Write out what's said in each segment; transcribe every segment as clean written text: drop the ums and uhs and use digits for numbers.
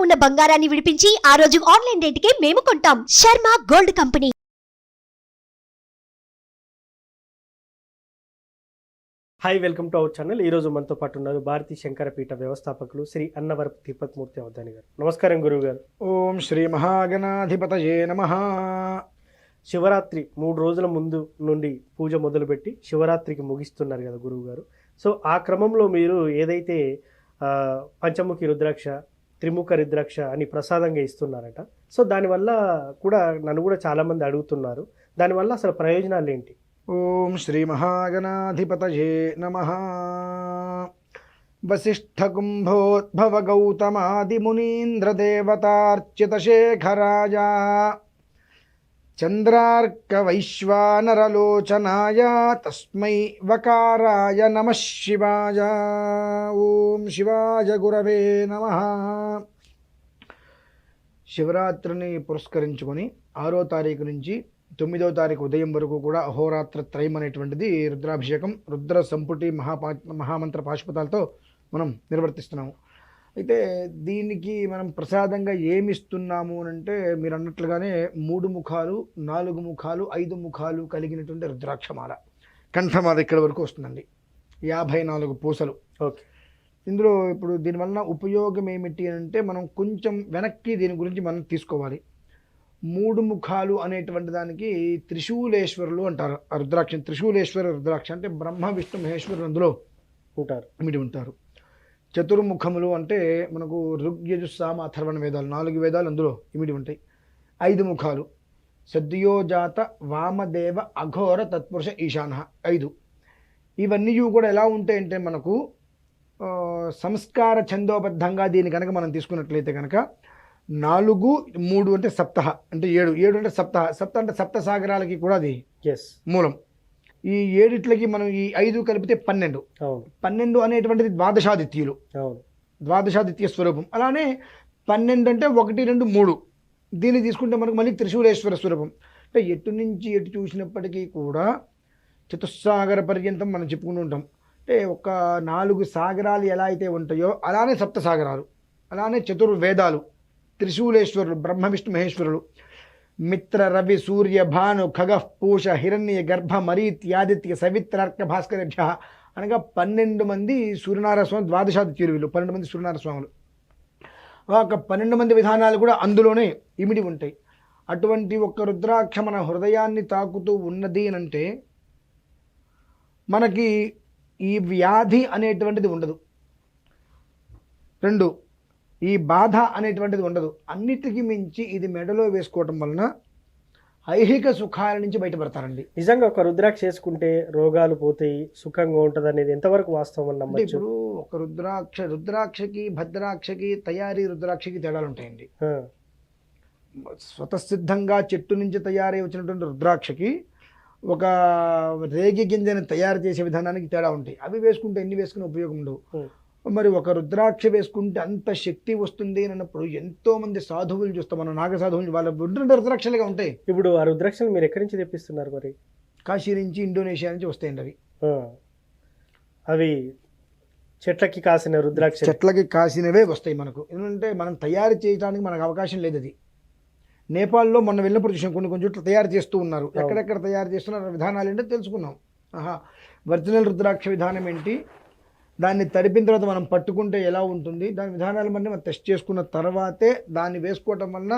ఉన్న బంగారాన్ని విడిపించి ఆ రోజు ఆన్లైన్ రేటుకే మేము కొంటాం. Sharma gold company. Hi, welcome to our channel. ఈరోజు మనతో పాటు ఉన్నారు భారతీ శంకరపీఠ వ్యవస్థాపకులు శ్రీ అన్నవరపు తిరుపతిమూర్తి అవధాని గారు. నమస్కారం గురువు గారు. ఓం శ్రీ మహాగణాధిపతయే నమః. శివరాత్రి 3 రోజుల ముందు నుండి పూజ మొదలుపెట్టి శివరాత్రికి ముగిస్తున్నారు కదా గురువు గారు. సో ఆ క్రమంలో మీరు ఏదైతే పంచముఖి రుద్రాక్ష, త్రిముఖ రుద్రాక్ష అని ప్రసాదంగా ఇస్తున్నారట. సో దానివల్ల కూడా నన్ను కూడా చాలామంది అడుగుతున్నారు, దానివల్ల అసలు ప్రయోజనాలు ఏంటి? ఓం శ్రీ మహాగణాధిపతయే నమః. వసిష్ఠకుంభోద్భవ గౌతమాది మునీంద్ర దేవతార్చిత శేఖరాయ చంద్రార్క వైశ్వానరలోచనాయ తస్మై వకారాయ నమః శివాయ. ఓం శివాయ గురవే నమః. శివరాత్రిని పురస్కరించుకొని 6వ తారీఖు నుంచి 9వ తారీఖు ఉదయం వరకు కూడా అహోరాత్ర త్రయం అనేటువంటిది రుద్రాభిషేకం, రుద్ర సంపుటి మహామంత్ర పాశుపతాలతో మనం నిర్వర్తిస్తున్నాము. అయితే దీనికి మనం ప్రసాదంగా ఏమి ఇస్తున్నాము అంటే మీరు అన్నట్లుగానే 3 ముఖాలు, 4 ముఖాలు, 5 ముఖాలు కలిగినటువంటి రుద్రాక్షమాల, కంఠమాల ఇక్కడ వరకు వస్తుందండి. 54 పూసలు. ఓకే. ఇందులో ఇప్పుడు దీనివల్ల ఉపయోగం ఏమిటి అంటే మనం కొంచెం వెనక్కి దీని గురించి మనం తీసుకోవాలి. 3 ముఖాలు అనేటువంటి దానికి త్రిశూలేశ్వరులు అంటారు. ఆ రుద్రాక్ష త్రిశూలేశ్వర రుద్రాక్ష అంటే బ్రహ్మ విష్ణు మహేశ్వరులు అందులో ఇమిడి ఉంటారు. చతుర్ముఖములు అంటే మనకు ఋగ్యజుస్సామ అథర్వణ వేదాలు, 4 వేదాలు అందులో ఇమిడి ఉంటాయి. 5 ముఖాలు సద్యోజాత వామదేవ అఘోర తత్పురుష ఈశాన 5. ఇవన్నీ కూడా ఎలా ఉంటాయంటే మనకు సంస్కార ఛందోబద్ధంగా దీన్ని కనుక మనం తీసుకున్నట్లయితే కనుక 4, 3 అంటే సప్తహ అంటే 7, 7 అంటే సప్తహ, సప్త అంటే సప్త సాగరాలకి కూడా అది మూలం. ఈ 7 మనం ఈ 5 కలిపితే 12. 12 అనేటువంటిది ద్వాదశాదిత్యులు, ద్వాదశాదిత్య స్వరూపం. అలానే 12 అంటే 1, 2, 3. దీన్ని తీసుకుంటే మనకు మళ్ళీ త్రిశూలేశ్వర స్వరూపం. అంటే ఎటు నుంచి ఎటు చూసినప్పటికీ కూడా చతుస్సాగర పర్యంతం మనం చెప్పుకుంటూ ఉంటాం. అంటే ఒక 4 సాగరాలు ఎలా అయితే ఉంటాయో అలానే సప్త సాగరాలు, అలానే చతుర్వేదాలు, త్రిశూలేశ్వరులు బ్రహ్మ విష్ణు మహేశ్వరులు, మిత్ర రవి సూర్య భాను ఖగ పూష హిరణ్య గర్భ మరీత్యాదిత్య సవిత్రార్క భాస్కరేభ్య అనగా 12 మంది సూర్యనారాయణ స్వామి, ద్వాదశాదిత్యులు వీళ్ళు 12 మంది సూర్యనారాయణ స్వాములు. ఒక 12 మంది విధానాలు కూడా అందులోనే ఇమిడి ఉంటాయి. అటువంటి ఒక్క రుద్రాక్ష మన హృదయాన్ని తాకుతూ ఉన్నది అంటే మనకి ఈ వ్యాధి అనేటువంటిది ఉండదు. 2 ఈ బాధ అనేటువంటిది ఉండదు. అన్నిటికీ మించి ఇది మెడలో వేసుకోవటం వలన ఐహిక సుఖాల నుంచి బయటపడతారండి. నిజంగా ఒక రుద్రాక్ష వేసుకుంటే రోగాలు పోతాయి, సుఖంగా ఉంటుంది అనేది ఎంతవరకు వాస్తవం అన్నమాట? ఇప్పుడు ఒక రుద్రాక్షకి భద్రాక్షకి తయారీ రుద్రాక్షకి తేడాలు ఉంటాయండి. స్వతసిద్ధంగా చెట్టు నుంచి తయారై వచ్చినటువంటి రుద్రాక్షకి ఒక రేగి గింజని తయారు చేసే విధానానికి తేడా ఉంటాయి. అవి వేసుకుంటే ఎన్ని వేసుకునే ఉపయోగం ఉండవు. మరి ఒక రుద్రాక్ష వేసుకుంటే అంత శక్తి వస్తుంది అన్నప్పుడు ఎంతో మంది సాధువులు చూస్తాం మనం, నాగ సాధువులు, వాళ్ళ రుద్రాక్షలుగా ఉంటాయి. ఇప్పుడు ఆ రుద్రాక్షలు మీరు ఎక్కడి నుంచి తెప్పిస్తున్నారు? మరి కాశీ నుంచి, ఇండోనేషియా నుంచి వస్తాయండి అవి. అవి చెట్లకి కాసిన రుద్రాక్ష, చెట్లకి కాసినవే వస్తాయి మనకు. ఎందుకంటే మనం తయారు చేయడానికి మనకు అవకాశం లేదు. అది నేపాల్లో మొన్న వెళ్ళినప్పుడు చూసాం, కొన్ని చోట్ల తయారు చేస్తూ ఉన్నారు. ఎక్కడెక్కడ తయారు చేస్తున్నారు విధానాలు ఏంటో తెలుసుకున్నాం. ఒరిజినల్ రుద్రాక్ష విధానం ఏంటి, దాన్ని తడిపిన తర్వాత మనం పట్టుకుంటే ఎలా ఉంటుంది, దాని విధానాలు మనం టెస్ట్ చేసుకున్న తర్వాతే దాన్ని వేసుకోవటం వలన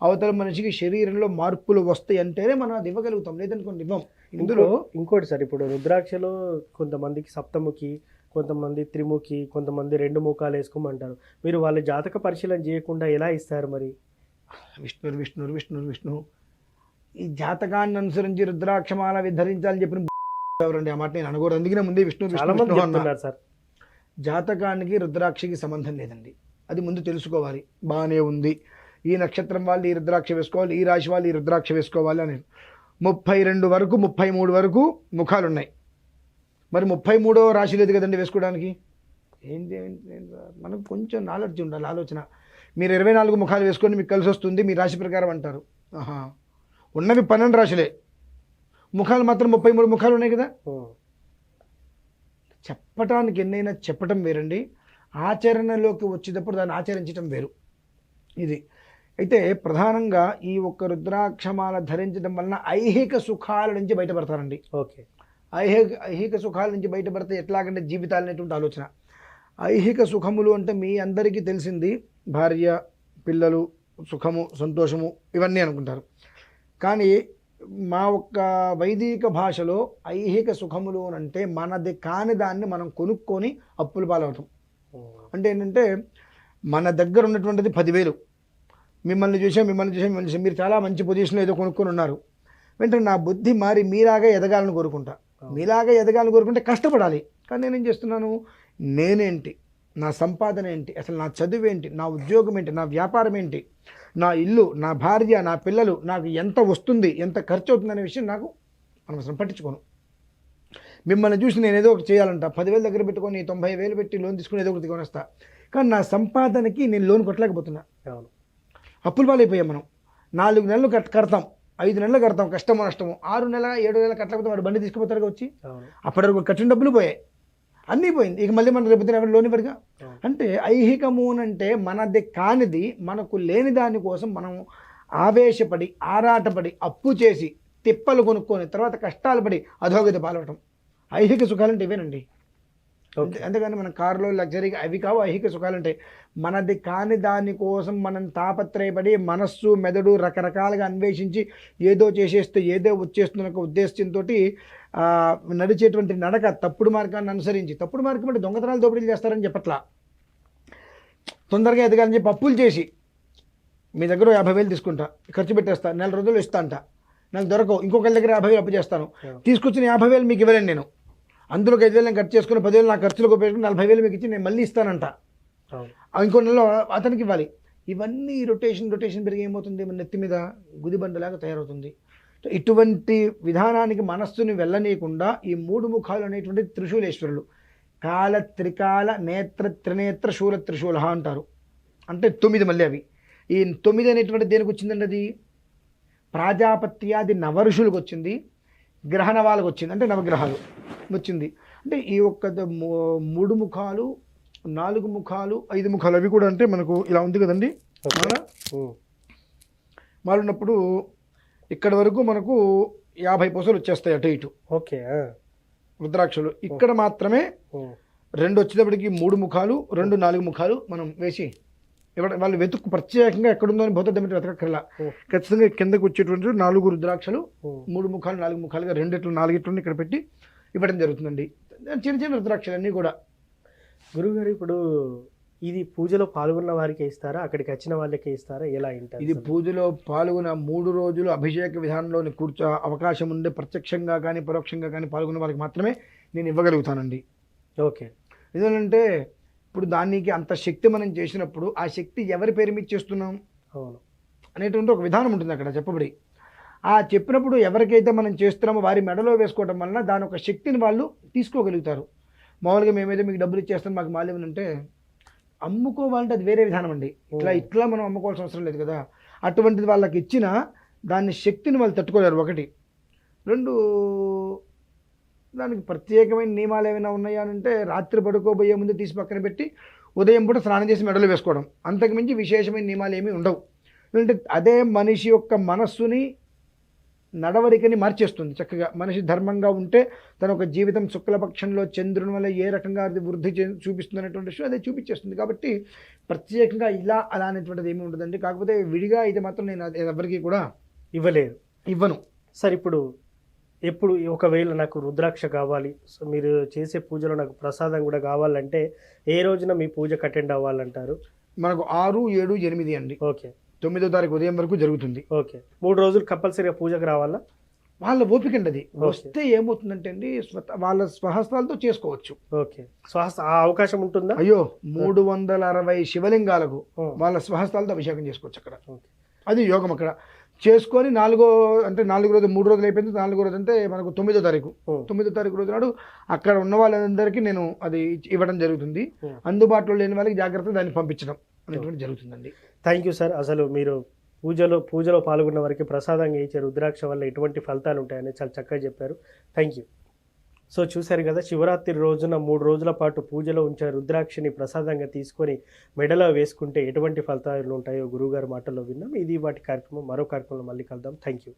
అవతల మనిషికి శరీరంలో మార్పులు వస్తాయి అంటేనే మనం అది ఇవ్వగలుగుతాం, లేదంటే కొన్ని ఇవ్వం. ఇందులో ఇంకోటి సార్, ఇప్పుడు రుద్రాక్షలో కొంతమందికి సప్తముఖి, కొంతమంది త్రిముఖి, కొంతమంది 2 ముఖాలు వేసుకోమంటారు. మీరు వాళ్ళ జాతక పరిశీలన చేయకుండా ఎలా ఇస్తారు? మరి విష్ణు విష్ణు విష్ణు విష్ణు ఈ జాతకాన్ని అనుసరించి రుద్రాక్షమాల ధరించాలని చెప్పిన ఎవరండి? ఆ మాట నేను అనకూడదు, అందుకనే ముందే విష్ణు విష్ణు అన్నారు సార్. జాతకానికి రుద్రాక్షకి సంబంధం లేదండి, అది ముందు తెలుసుకోవాలి. బాగానే ఉంది, ఈ నక్షత్రం వాళ్ళు ఈ రుద్రాక్ష వేసుకోవాలి, ఈ రాశి వాళ్ళు ఈ రుద్రాక్ష వేసుకోవాలి అని. 32 వరకు 33 వరకు ముఖాలు ఉన్నాయి. మరి 33వ రాశి లేదు కదండి వేసుకోవడానికి. ఏంటి మనకు కొంచెం నాలెడ్జ్ ఉండాలి, ఆలోచన. మీరు 24 ముఖాలు వేసుకొని మీకు కలిసి వస్తుంది మీ రాశి ప్రకారం అంటారు. ఉన్నవి 12 రాశులే, ముఖాలు మాత్రం 33 ముఖాలు ఉన్నాయి కదా. చెప్పటానికి ఎన్నైనా చెప్పటం వేరండి, ఆచరణలోకి వచ్చేటప్పుడు దాన్ని ఆచరించడం వేరు. ఇది అయితే ప్రధానంగా ఈ ఒక్క రుద్రాక్షమాల ధరించడం వలన ఐహిక సుఖాల నుంచి బయటపడతారండి. ఓకే. ఐహిక సుఖాల నుంచి బయటపడితే ఎట్లాగంటే జీవితాలు అనేటువంటి ఆలోచన. ఐహిక సుఖములు అంటే మీ అందరికీ తెలిసింది భార్య, పిల్లలు, సుఖము, సంతోషము ఇవన్నీ అనుకుంటారు. కానీ మా ఒక్క వైదిక భాషలో ఐహిక సుఖములు అంటే మనది కాని దాన్ని మనం కొనుక్కొని అప్పుల పాలవటం. అంటే ఏంటంటే మన దగ్గర ఉన్నటువంటిది 10,000, మిమ్మల్ని చూసాం మీరు చాలా మంచి పొజిషన్లో ఏదో కొనుక్కొని ఉన్నారు. వెంటనే నా బుద్ధి మారి మీలాగా ఎదగాలని కోరుకుంటా. మీలాగా ఎదగాలని కోరుకుంటే కష్టపడాలి. కానీ నేనేం చేస్తున్నాను, నేనేంటి, నా సంపాదన ఏంటి, అసలు నా చదువు ఏంటి, నా ఉద్యోగం ఏంటి, నా వ్యాపారం ఏంటి, నా ఇల్లు, నా భార్య, నా పిల్లలు, నాకు ఎంత వస్తుంది, ఎంత ఖర్చు అవుతుంది అనే విషయం నాకు అనవసరం, పట్టించుకోను. మిమ్మల్ని చూసి నేను ఏదో ఒకటి చేయాలంట, 10,000 దగ్గర పెట్టుకొని 90,000 పెట్టి లోన్ తీసుకుని ఏదో ఒకటి కొనేస్తా. కానీ నా సంపాదనకి నేను లోన్ కొట్టలేకపోతున్నా. అప్పుల పాలైపోయాం మనం. 4 నెలలు కడతాం, 5 నెలలు కడతాం, కష్టమో నష్టమో. 6 నెలల 7 నెలలు కట్టలేకపోతే వాడు బండి తీసుకుపోతారుగా వచ్చి. అప్పటి వరకు కట్టిన డబ్బులు పోయాయి, అన్నీ పోయింది. ఇక మళ్ళీ మనం రేపు ఎవరు లోన్ ఇవ్వరుగా. అంటే ఐహికము అంటే మనది కానిది, మనకు లేని దానికోసం మనం ఆవేశపడి, ఆరాటపడి, అప్పు చేసి, తిప్పలు కొనుక్కొని, తర్వాత కష్టాలు పడి అధోగతి పాలవటం. ఐహిక సుఖాలంటే ఇవేనండి. అంతేగాని మన కారులో లగ్జరీగా అవి కావు ఐహిక సుఖాలంటే. మనది కాని దానికోసం మనం తాపత్రయపడి, మనస్సు, మెదడు రకరకాలుగా అన్వేషించి ఏదో చేసేస్తే ఏదో వచ్చేస్తున్న ఒక ఉద్దేశంతో నడిచేటువంటి నడక, తప్పుడు మార్గాన్ని అనుసరించి. తప్పుడు మార్గం అంటే దొంగతనాలు, దోపిడీలు చేస్తారని చెప్పట్లా. తొందరగా ఎదగాలని చెప్పి అప్పులు చేసి, మీ దగ్గర 50,000 తీసుకుంటా, ఖర్చు పెట్టేస్తా, నెల రోజులు ఇస్తా అంట, నాకు దొరకవు, ఇంకొకరి దగ్గర 50,000 అప్పు చేస్తాను, తీసుకొచ్చిన 50,000 మీకు ఇవ్వలేను నేను, అందులోకి 5,000 ఖర్చు చేసుకుని 10,000 నా ఖర్చులకు ఉపయోగించుకుని 40,000 మీకు ఇచ్చి నేను మళ్ళీ ఇస్తానంట, ఇంకో నెలలో అతనికి ఇవ్వాలి. ఇవన్నీ రొటేషన్ పెరిగి ఏమవుతుంది, మన నెత్తి మీద గుదిబండలాగా తయారవుతుంది. ఇటువంటి విధానానికి మనస్సుని వెళ్ళనీయకుండా ఈ 3 ముఖాలు అనేటువంటి త్రిశూలేశ్వరులు, కాల, త్రికాల, నేత్ర, త్రినేత్ర, శూల, త్రిశూల అంటారు. అంటే 9 మళ్ళీ అవి. ఈ 9 అనేటువంటి దేనికి వచ్చిందండి, అది ప్రాజాపత్యాది నవఋషులకు వచ్చింది, గ్రహణవాళ్ళకు వచ్చింది, అంటే నవగ్రహాలు వచ్చింది. అంటే ఈ ఒక్క 3 ముఖాలు, 4 ముఖాలు, 5 ముఖాలు అవి కూడా అంటే మనకు ఇలా ఉంది కదండి. మాలున్నప్పుడు ఇక్కడ వరకు మనకు 50 పూసలు వచ్చేస్తాయి అటు ఇటు. ఓకే. రుద్రాక్షలు ఇక్కడ మాత్రమే 2 వచ్చేటప్పటికి 3 ముఖాలు, 2 4 ముఖాలు మనం వేసి వాళ్ళు వెతుక్కు ప్రత్యేకంగా ఎక్కడుందో అని భౌత దమిటి వెతకక్కర్లా. ఖచ్చితంగా కిందకు వచ్చేటువంటి 4 రుద్రాక్షలు 3 ముఖాలు 4 ముఖాలుగా 2 4 ఇక్కడ పెట్టి ఇవ్వడం జరుగుతుందండి. చిన్న చిన్న రుద్రాక్షలు అన్నీ కూడా. గురువుగారు, ఇప్పుడు ఇది పూజలో పాల్గొన్న వారికి ఇస్తారా, అక్కడికి వచ్చిన వాళ్ళకి ఇస్తారా, ఎలా ఉంటారు? ఇది పూజలో పాల్గొన్న 3 రోజులు అభిషేక విధానంలోని కూర్చో అవకాశం ఉండే ప్రత్యక్షంగా కానీ పరోక్షంగా కానీ పాల్గొన్న వాళ్ళకి మాత్రమే నేను ఇవ్వగలుగుతానండి. ఓకే. ఎందుకంటే ఇప్పుడు దానికి అంత శక్తి మనం చేసినప్పుడు ఆ శక్తి ఎవరి పేరు మీద చేస్తున్నాం అనేటువంటి ఒక విధానం ఉంటుంది అక్కడ చెప్పబడి. ఆ చెప్పినప్పుడు ఎవరికైతే మనం చేస్తున్నామో వారి మెడలో వేసుకోవడం వలన దాని ఒక శక్తిని వాళ్ళు తీసుకోగలుగుతారు. మామూలుగా మేమైతే మీకు డబ్బులు ఇచ్చేస్తాం, మాకు మాల్యం అంటే అమ్ముకోవాలంటే అది వేరే విధానం అండి. ఇట్లా మనం అమ్ముకోవాల్సిన అవసరం లేదు కదా. అటువంటిది వాళ్ళకి ఇచ్చిన దాని శక్తిని వాళ్ళు తట్టుకోలేరు. 1, 2 దానికి ప్రత్యేకమైన నియమాలు ఏమైనా ఉన్నాయా అంటే రాత్రి పడుకోబోయే ముందు తీసి పక్కన పెట్టి ఉదయం పూట స్నానం చేసి మెడలు వేసుకోవడం, అంతకుమించి విశేషమైన నియమాలు ఏమీ ఉండవు. ఎందుకంటే అదే మనిషి యొక్క మనస్సుని, నడవడికని మార్చేస్తుంది. చక్కగా మనిషి ధర్మంగా ఉంటే తన ఒక జీవితం శుక్లపక్షంలో చంద్రుని వల్ల ఏ రకంగా అది వృద్ధి చూపిస్తుంది అనేటువంటి విషయం అదే చూపించేస్తుంది. కాబట్టి ప్రత్యేకంగా ఇలా అలా అనేటువంటిది ఏమీ ఉండదండి. కాకపోతే విడిగా అయితే మాత్రం నేను ఎవరికి కూడా ఇవ్వను. సార్, ఇప్పుడు ఒకవేళ నాకు రుద్రాక్ష కావాలి, సో మీరు చేసే పూజలో నాకు ప్రసాదం కూడా కావాలంటే ఏ రోజున మీ పూజకు అటెండ్ అవ్వాలంటారు? మనకు 6, 7, 8 అండి. ఓకే. 9వ తారీఖు ఉదయం వరకు జరుగుతుంది. ఓకే. 3 రోజులు కంపల్సరీగా పూజకు రావాలా? వాళ్ళ ఓపిక అండి. అది వస్తే ఏమవుతుందంటే అండి, వాళ్ళ స్వహస్తాలతో చేసుకోవచ్చు. ఓకే. ఆ అవకాశం ఉంటుందా? అయ్యో, 360 శివలింగాలకు వాళ్ళ స్వహస్తాలతో అభిషేకం చేసుకోవచ్చు అక్కడ. అది యోగం. అక్కడ చేసుకొని 4 రోజు 3 రోజులు అయిపోయింది. 4వ రోజు అంటే మనకు 9వ తారీఖు. 9వ తారీఖు రోజు నాడు అక్కడ ఉన్న వాళ్ళందరికీ నేను అది ఇవ్వడం జరుగుతుంది. అందుబాటులో లేని వాళ్ళకి జాగ్రత్తగా దాన్ని పంపించడం అనేటువంటి జరుగుతుందండి. Thank you sir. అసలు మీరు పూజలో పాల్గొన్న వారికి ప్రసాదంగా ఇచ్చే రుద్రాక్ష వల్ల ఎటువంటి ఫలితాలు ఉంటాయని చాలా చక్కగా చెప్పారు. Thank you. సో చూశారు కదా, శివరాత్రి రోజున 3 రోజుల పాటు పూజలో ఉంచే రుద్రాక్షని ప్రసాదంగా తీసుకొని మెడలో వేసుకుంటే ఎటువంటి ఫలితాలు ఉంటాయో గురువుగారి మాటల్లో విన్నాం. ఇది వాటి కార్యక్రమం. మరో కార్యక్రమంలో మళ్ళీ కలుద్దాం. Thank you.